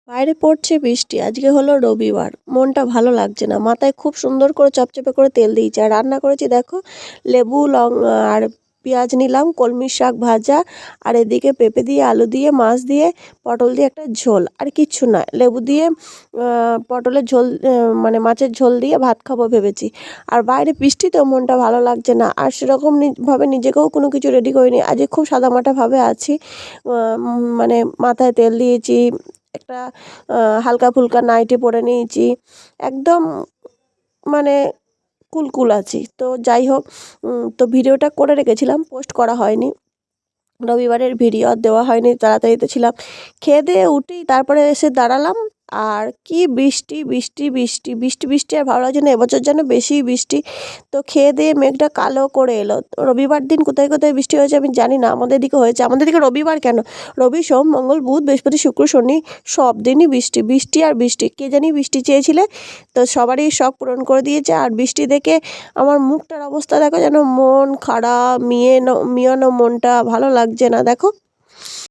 বাইরে পড়ছে বৃষ্টি। আজকে হলো রবিবার। মনটা ভালো লাগছে না। মাথায় খুব সুন্দর করে চপচপে করে তেল দিয়েছি। আর রান্না করেছি দেখো লেবু আর পেঁয়াজ নিলাম, কলমির শাক ভাজা, আর এদিকে পেঁপে দিয়ে, আলু দিয়ে, মাছ দিয়ে, পটল দিয়ে একটা ঝোল। আর কিচ্ছু না। লেবু দিয়ে পটলের ঝোল, মানে মাছের ঝোল দিয়ে ভাত খাবো ভেবেছি। আর বাইরে বৃষ্টিতেও মনটা ভালো লাগছে না। আর সেরকম ভাবে নিজেকেও কোনো কিছু রেডি করিনি। আজকে খুব সাদামাটাভাবে আছি। মানে মাথায় তেল দিয়েছি, একটা হালকা ফুলকা নাইটি পরে নিয়েছি, একদম মানে কুলকুল আছি। তো যাই হোক, তো ভিডিওটা করে রেখেছিলাম, পোস্ট করা হয়নি। রবিবারের ভিডিও আর দেওয়া হয়নি, তাড়াতাড়িতে ছিলাম। খেয়ে দিয়ে উঠেই তারপরে এসে দাঁড়ালাম। আর কি বৃষ্টি বৃষ্টি বৃষ্টি বৃষ্টি বৃষ্টি, আর ভালো লাগছে না, এবছর যেন বেশি বৃষ্টি। তো খেয়ে দিয়ে মেঘটা কালো করে এলো। রবিবার দিন কোথায় কোথায় বৃষ্টি হয়েছে আমি জানি না, আমাদের দিকে হয়েছে। আমাদের দিকে রবিবার কেন, রবি সোম মঙ্গল বুধ বৃহস্পতি শুক্র শনি সব দিনই বৃষ্টি বৃষ্টি আর বৃষ্টি। কে জানি বৃষ্টি চেয়েছিলে, তো সবারই শখ পূরণ করে দিয়েছে। আর বৃষ্টি দেখে আমার মুখটার অবস্থা দেখো, যেন মন খারাপ, মিয়ানো মনটা ভালো লাগছে না দেখো।